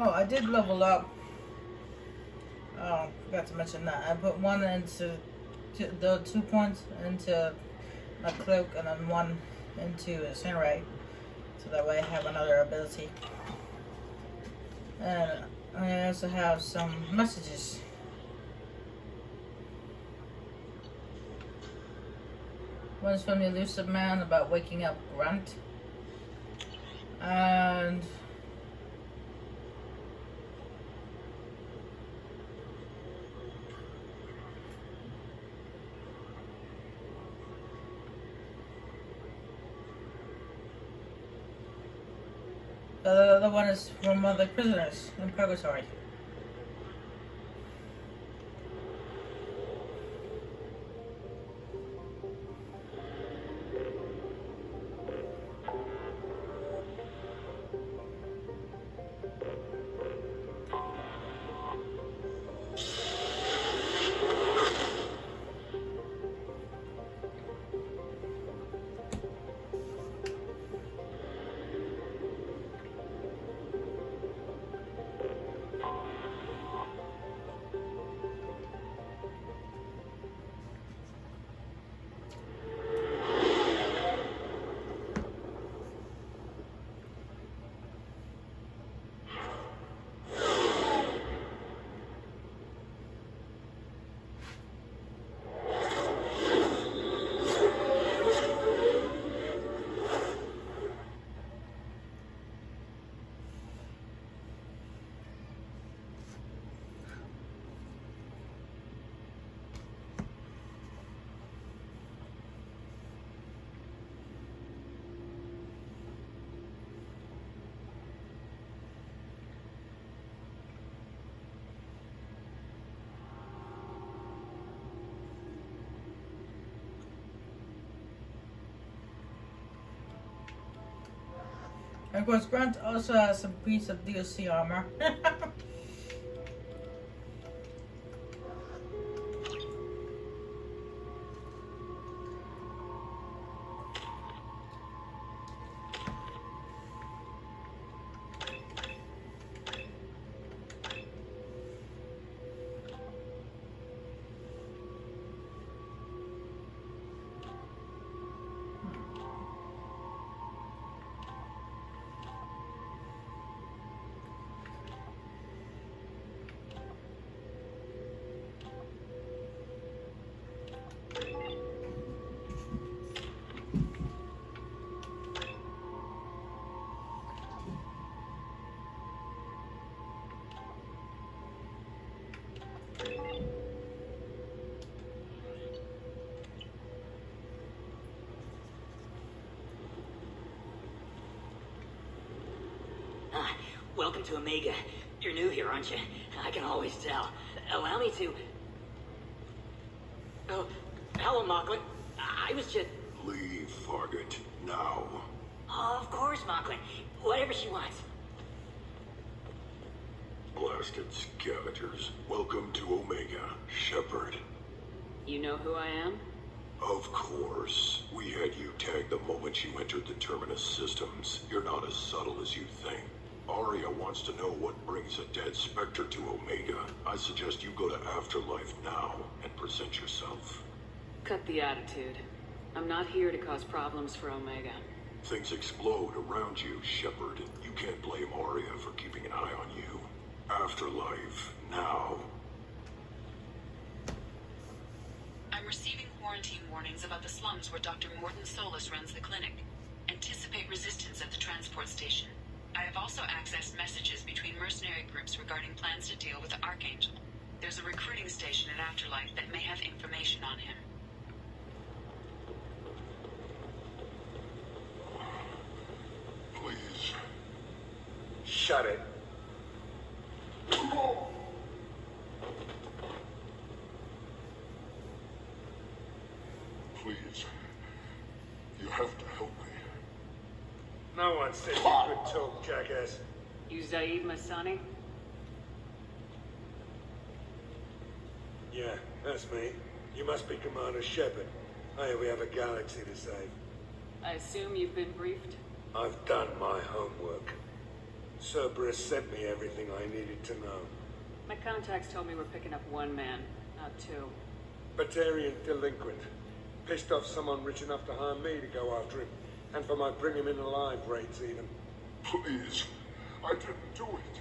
Oh, I did level up. Oh, forgot to mention that. I put one into the 2 points into a cloak and then one into a samurai. So that way I have another ability. And I also have some messages. One's from the elusive man about waking up Grunt. And the other one is from one of the prisoners in Purgatory. And of course, Grunt also has some piece of DLC armor. Welcome to Omega. You're new here, aren't you? I can always tell. Allow me to... Oh, hello, Mocklin. I was just... Leave, Fargate, now. Oh, of course, Mocklin. Whatever she wants. Blasted scavengers. Welcome to Omega, Shepard. You know who I am? Of course. We had you tagged the moment you entered the Terminus systems. You're not as subtle as you think. Arya wants to know what brings a dead Spectre to Omega. I suggest you go to Afterlife now and present yourself. Cut the attitude. I'm not here to cause problems for Omega. Things explode around you, Shepard. You can't blame Arya for keeping an eye on you. Afterlife now. I'm receiving quarantine warnings about the slums where Dr. Morton Solus runs the clinic. Anticipate resistance at the transport station. I have also accessed messages between mercenary groups regarding plans to deal with the Archangel. There's a recruiting station at Afterlife that may have information on him. Please. Shut it. Please. You have to help me. No one said you could talk, jackass. You Zaid Masani? Yeah, that's me. You must be Commander Shepard. Hey, we have a galaxy to save. I assume you've been briefed? I've done my homework. Cerberus sent me everything I needed to know. My contacts told me we're picking up one man, not two. Batarian delinquent. Pissed off someone rich enough to hire me to go after him. And for my bring him in alive raids even. Please, I didn't do it.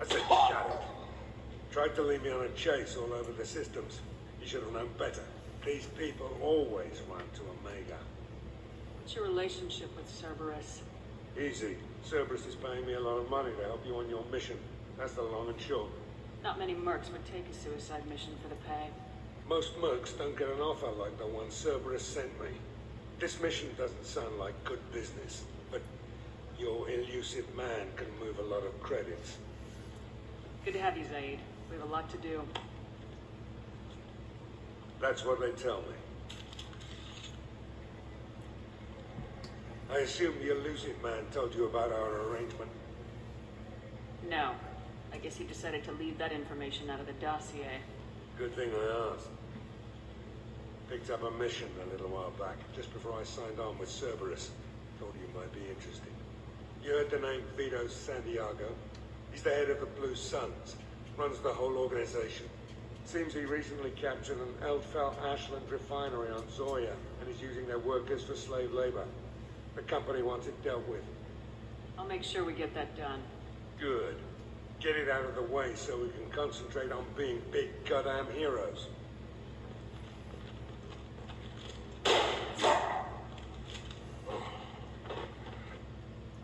I said, shut it. Tried to lead me on a chase all over the systems. You should have known better. These people always run to Omega. What's your relationship with Cerberus? Easy. Cerberus is paying me a lot of money to help you on your mission. That's the long and short. Not many mercs would take a suicide mission for the pay. Most mercs don't get an offer like the one Cerberus sent me. This mission doesn't sound like good business, but your elusive man can move a lot of credits. Good to have you, Zaid. We have a lot to do. That's what they tell me. I assume the elusive man told you about our arrangement. No. I guess he decided to leave that information out of the dossier. Good thing I asked. Picked up a mission a little while back, just before I signed on with Cerberus. Thought you might be interested. You heard the name Vito Santiago? He's the head of the Blue Suns. Runs the whole organization. Seems he recently captured an Eldfell Ashland refinery on Zoya, and is using their workers for slave labor. The company wants it dealt with. I'll make sure we get that done. Good. Get it out of the way so we can concentrate on being big goddamn heroes.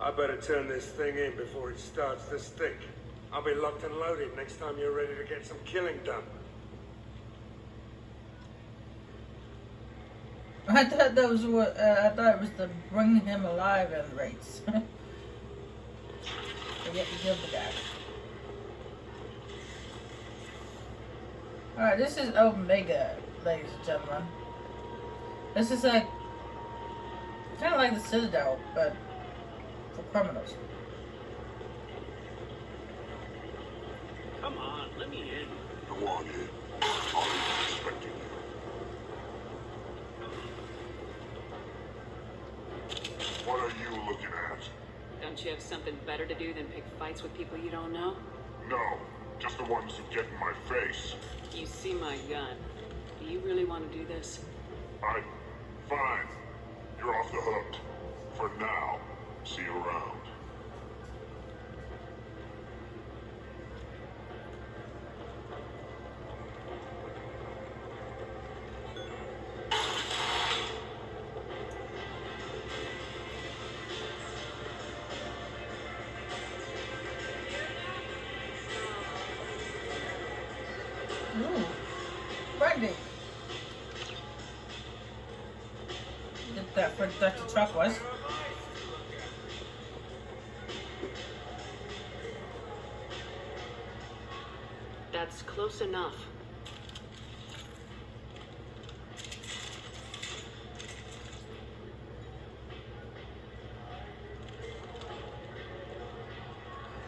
I better turn this thing in before it starts to stink. I'll be locked and loaded next time you're ready to get some killing done. I thought that was what I thought it was the bring him alive in race. Forget to kill the guy. Alright, this is Omega, ladies and gentlemen. This is like kind of like the Citadel, but for criminals. Come on, let me in. Go on in. I'm expecting you. What are you looking at? Don't you have something better to do than pick fights with people you don't know? No, just the ones who get in my face. You see my gun. Do you really want to do this? Fine. You're off the hook. For now. See you around. Ooh, Brandy. Get that for Dr. Truck was. That's close enough.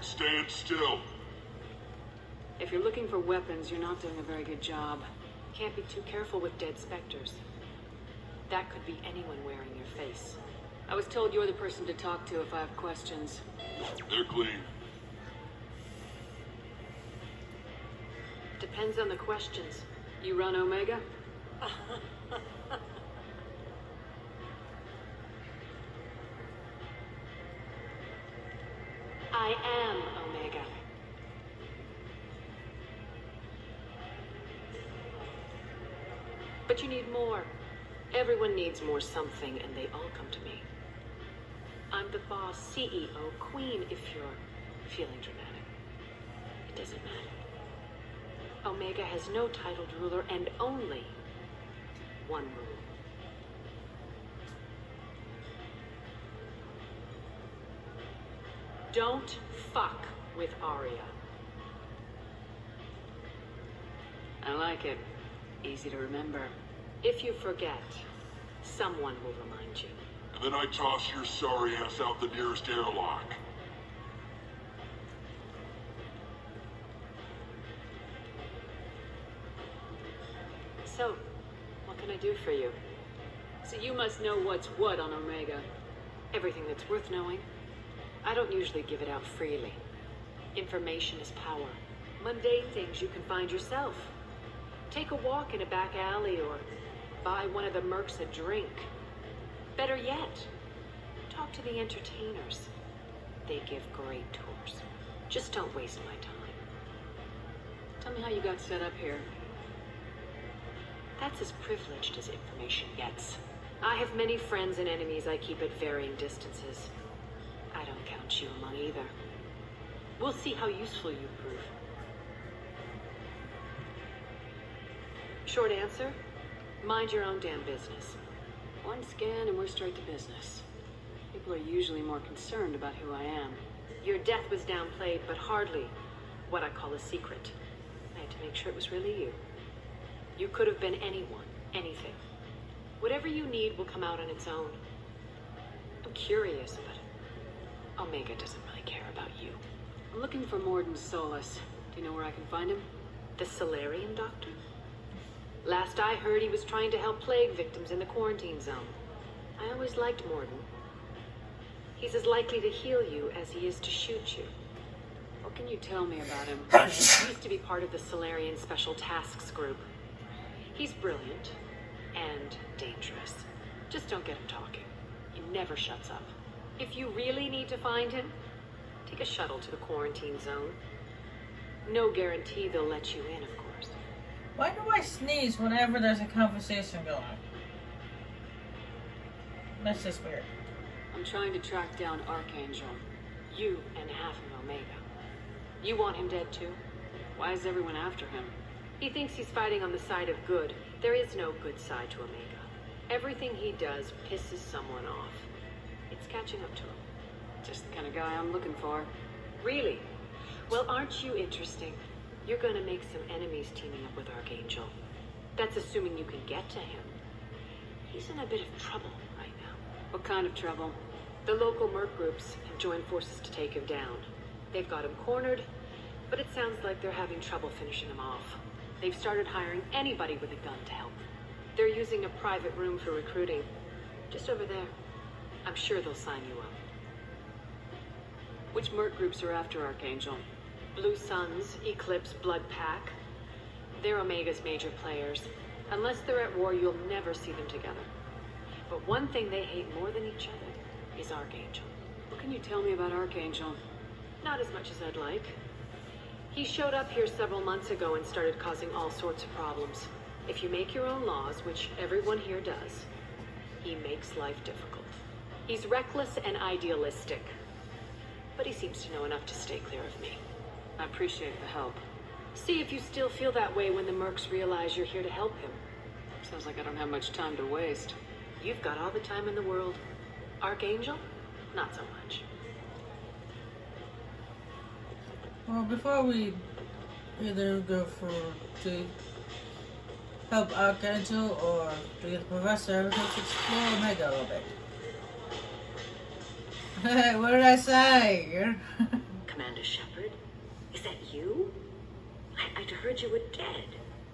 Stand still. If you're looking for weapons, you're not doing a very good job. Can't be too careful with dead specters. That could be anyone wearing your face. I was told you're the person to talk to if I have questions. They're clean. Depends on the questions. You run Omega? I am Omega. But you need more. Everyone needs more something, and they all come to me. I'm the boss, CEO, queen, if you're feeling dramatic. It doesn't matter. Omega has no titled ruler and only one rule. Don't fuck with Arya. I like it. Easy to remember. If you forget, someone will remind you. And then I toss your sorry ass out the nearest airlock. So, what can I do for you? So you must know what's what on Omega. Everything that's worth knowing. I don't usually give it out freely. Information is power. Mundane things you can find yourself. Take a walk in a back alley or buy one of the mercs a drink. Better yet, talk to the entertainers. They give great tours. Just don't waste my time. Tell me how you got set up here. That's as privileged as information gets. I have many friends and enemies I keep at varying distances. I don't count you among either. We'll see how useful you prove. Short answer, mind your own damn business. One scan and we're straight to business. People are usually more concerned about who I am. Your death was downplayed, but hardly what I call a secret. I had to make sure it was really you. You could have been anyone, anything. Whatever you need will come out on its own. I'm curious, but Omega doesn't really care about you. I'm looking for Morden Solus. Do you know where I can find him? The Solarian doctor? Last I heard, he was trying to help plague victims in the quarantine zone. I always liked Morden. He's as likely to heal you as he is to shoot you. What can you tell me about him? He used to be part of the Solarian Special Tasks Group. He's brilliant and dangerous. Just don't get him talking. He never shuts up. If you really need to find him, take a shuttle to the quarantine zone. No guarantee they'll let you in, of course. Why do I sneeze whenever there's a conversation going? That's just weird. I'm trying to track down Archangel. You and half of Omega. You want him dead too? Why is everyone after him? He thinks he's fighting on the side of good. There is no good side to Omega. Everything he does pisses someone off. It's catching up to him. Just the kind of guy I'm looking for. Really? Well, aren't you interesting? You're gonna make some enemies teaming up with Archangel. That's assuming you can get to him. He's in a bit of trouble right now. What kind of trouble? The local merc groups have joined forces to take him down. They've got him cornered, but it sounds like they're having trouble finishing him off. They've started hiring anybody with a gun to help. They're using a private room for recruiting. Just over there. I'm sure they'll sign you up. Which merc groups are after Archangel? Blue Suns, Eclipse, Blood Pack. They're Omega's major players. Unless they're at war, you'll never see them together. But one thing they hate more than each other is Archangel. What can you tell me about Archangel? Not as much as I'd like. He showed up here several months ago and started causing all sorts of problems. If you make your own laws, which everyone here does, he makes life difficult. He's reckless and idealistic. But he seems to know enough to stay clear of me. I appreciate the help. See if you still feel that way when the mercs realize you're here to help him. Sounds like I don't have much time to waste. You've got all the time in the world. Archangel? Not so much. Well, before we either go to help Archangel or to get the Professor, let's explore Omega a little bit. Hey, what did I say? Commander Shepard? Is that you? I'd heard you were dead.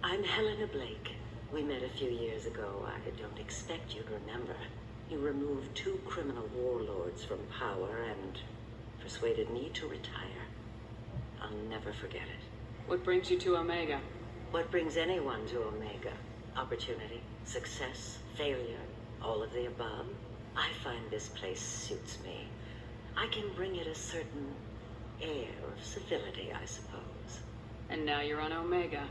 I'm Helena Blake. We met a few years ago. I don't expect you to remember. You removed 2 criminal warlords from power and persuaded me to retire. I'll never forget it. What brings you to Omega? What brings anyone to Omega? Opportunity, success, failure, all of the above. I find this place suits me. I can bring it a certain air of civility, I suppose. And now you're on Omega.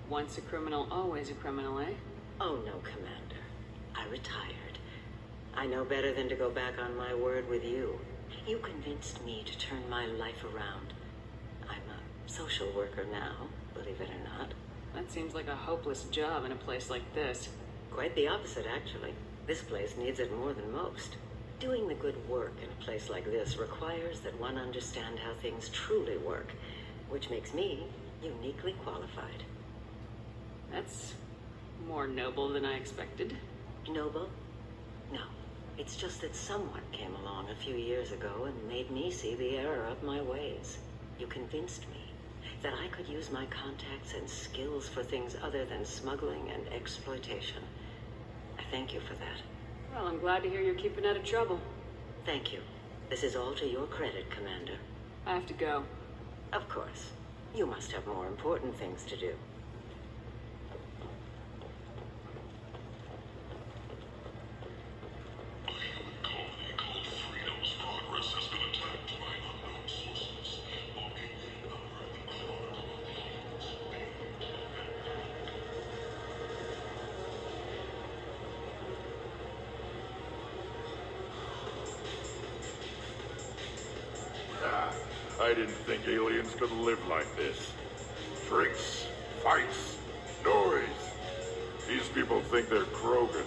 Once a criminal, always a criminal, eh? Oh no, Commander. I retired. I know better than to go back on my word with you. You convinced me to turn my life around. I'm a social worker now, believe it or not. That seems like a hopeless job in a place like this. Quite the opposite, actually. This place needs it more than most. Doing the good work in a place like this requires that one understand how things truly work, which makes me uniquely qualified. That's more noble than I expected. Noble? No. It's just that someone came along a few years ago and made me see the error of my ways. You convinced me that I could use my contacts and skills for things other than smuggling and exploitation. I thank you for that. Well, I'm glad to hear you're keeping out of trouble. Thank you. This is all to your credit, Commander. I have to go. Of course. You must have more important things to do. I didn't think aliens could live like this. Drinks, fights, noise. These people think they're Krogan.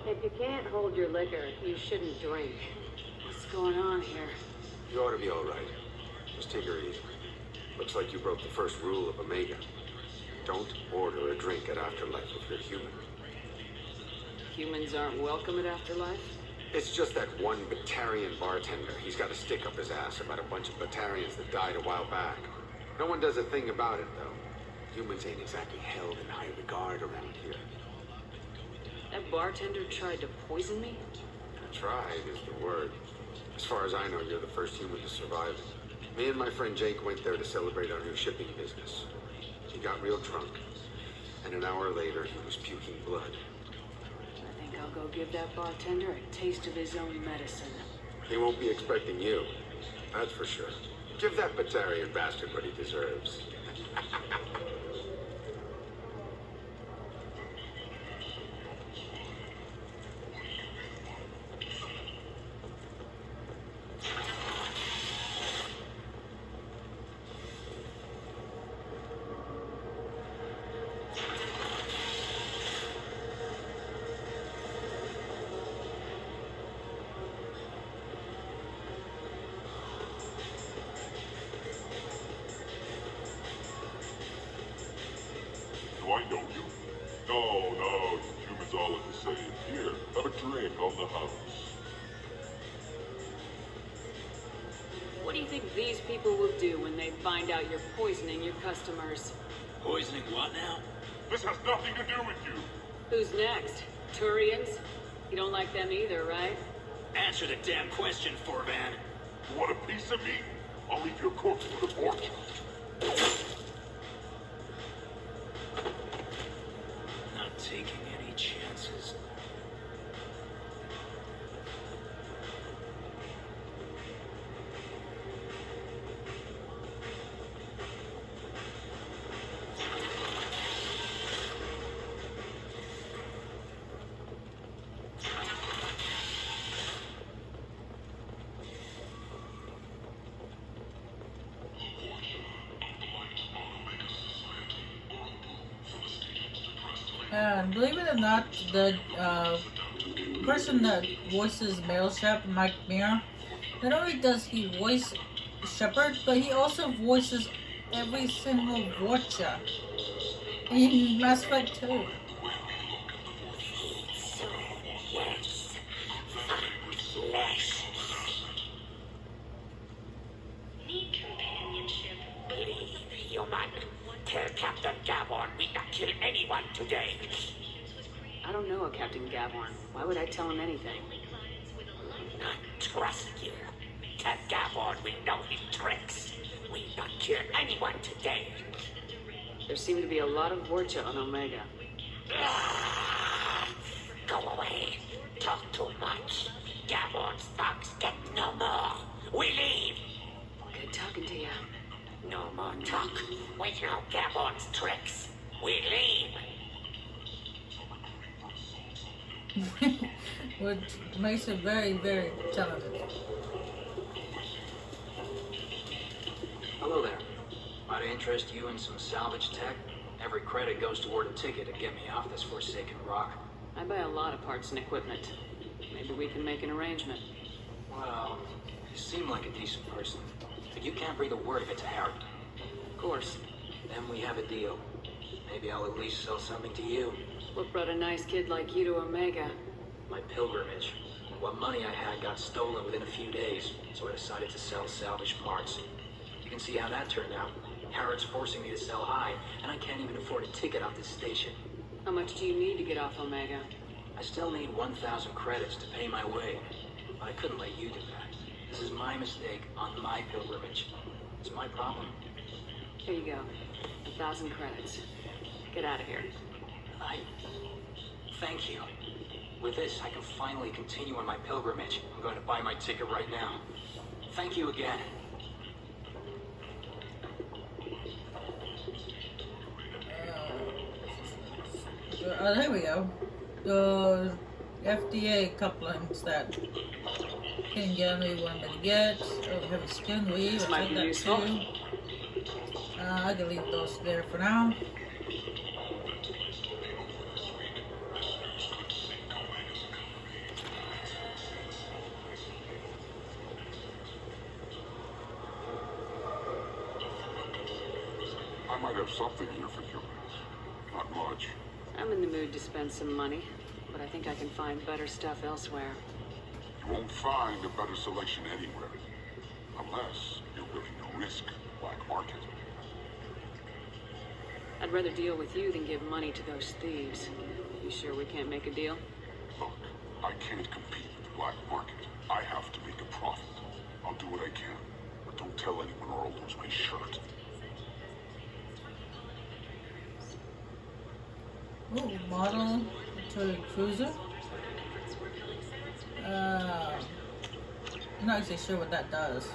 If you can't hold your liquor, you shouldn't drink. What's going on here? You ought to be all right. Just take her easy. Looks like you broke the first rule of Omega. Don't order a drink at Afterlife if you're human. Humans aren't welcome at Afterlife? It's just that one Batarian bartender. He's got a stick up his ass about a bunch of Batarians that died a while back. No one does a thing about it, though. Humans ain't exactly held in high regard around here. That bartender tried to poison me? Tried is the word. As far as I know, you're the first human to survive it. Me and my friend Jake went there to celebrate our new shipping business. He got real drunk, and an hour later he was puking blood. I think I'll go give that bartender a taste of his own medicine. He won't be expecting you, that's for sure. Give that Batarian bastard what he deserves. Do I know you? No, you humans all look the same. Here, have a drink on the house. What do you think these people will do when they find out you're poisoning your customers? Poisoning what now? This has nothing to do with you. Who's next? Turians? You don't like them either, right? Answer the damn question, Forvan. You want a piece of me? I'll leave your corpse for the torch. Not taking any chances. Believe it or not, the person that voices Male Shep, Mike Mir, not only does he voice Shepard, but he also voices every single Watcher in Mass Effect 2. Need companionship. Believe, human. Tell Captain Gavon we not kill anyone today. I don't know a Captain Gavorn. Why would I tell him anything? Not trust you. Tell Gavon we know his tricks. We not kill anyone today. There seem to be a lot of Vorcha on Omega. Go away. Talk too much. Gavon's thugs get no more. We leave. Good talking to you. No more talk. We know Gavon's tricks. We leave. Which makes it very, very talented. Hello there. Might I interest you in some salvage tech? Every credit goes toward a ticket to get me off this forsaken rock. I buy a lot of parts and equipment. Maybe we can make an arrangement. Well, you seem like a decent person, but you can't breathe a word of it to Harry. Of course. Then we have a deal. Maybe I'll at least sell something to you. What brought a nice kid like you to Omega? My pilgrimage. What money I had got stolen within a few days, so I decided to sell salvage parts. You can see how that turned out. Harrod's forcing me to sell high, and I can't even afford a ticket off this station. How much do you need to get off Omega? I still need 1,000 credits to pay my way, but I couldn't let you do that. This is my mistake on my pilgrimage. It's my problem. Here you go. 1,000 credits. Get out of here. Thank you. With this, I can finally continue on my pilgrimage. I'm going to buy my ticket right now. Thank you again. There we go. The FDA couplings that can get me one to get. Oh, heavy skin weave. This I might took be that useful. too. I can leave those there for now. I might have something here for humans. Not much. I'm in the mood to spend some money, but I think I can find better stuff elsewhere. You won't find a better selection anywhere. Unless you're willing to risk black market. I'd rather deal with you than give money to those thieves. You sure we can't make a deal? Look, I can't compete with the black market. I have to make a profit. I'll do what I can. But don't tell anyone or I'll lose my shirt. Ooh, model Toyota Cruiser. I'm not actually sure what that does.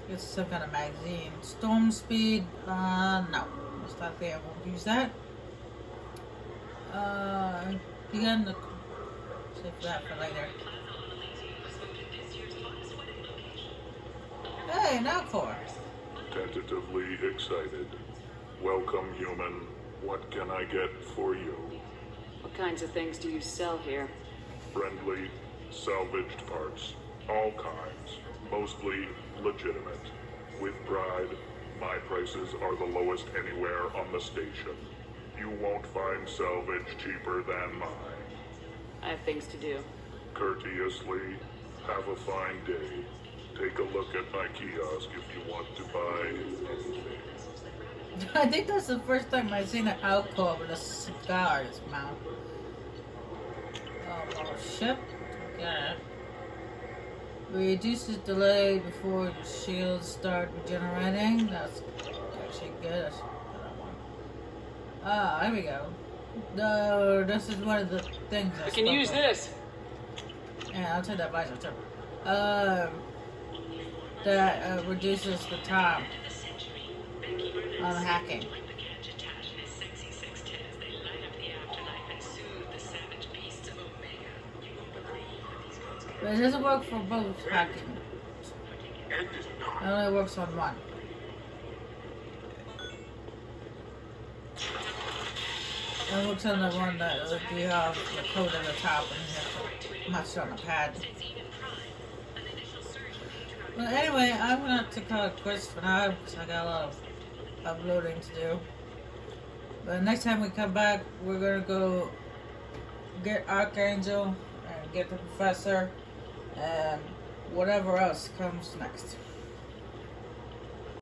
It's some kind of magazine. Storm speed. No. Most likely I won't use that. Begin the. Save that for later. Hey, Nalcor. Tentatively excited. Welcome, human. What can I get for you? What kinds of things do you sell here? Friendly, salvaged parts. All kinds. Mostly legitimate. With pride, my prices are the lowest anywhere on the station. You won't find salvage cheaper than mine. I have things to do. Courteously, have a fine day. Take a look at my kiosk if you want to buy anything. I think that's the first time I've seen an alcove with a cigar in his mouth. Oh, ship. Yeah. Reduces delay before the shields start regenerating. That's actually good. That's what I want. Ah, there we go. No, this is one of the things I can use this. Yeah, I'll take that visor too. That reduces the time on hacking. But it doesn't work for both hacking. It only works on one. It works on the one that you have the code at the top and you have to match it on a pad. Well, anyway, I'm gonna have to call it quits for now because I got a lot of uploading to do. But next time we come back, we're gonna go get Archangel and get the professor and whatever else comes next.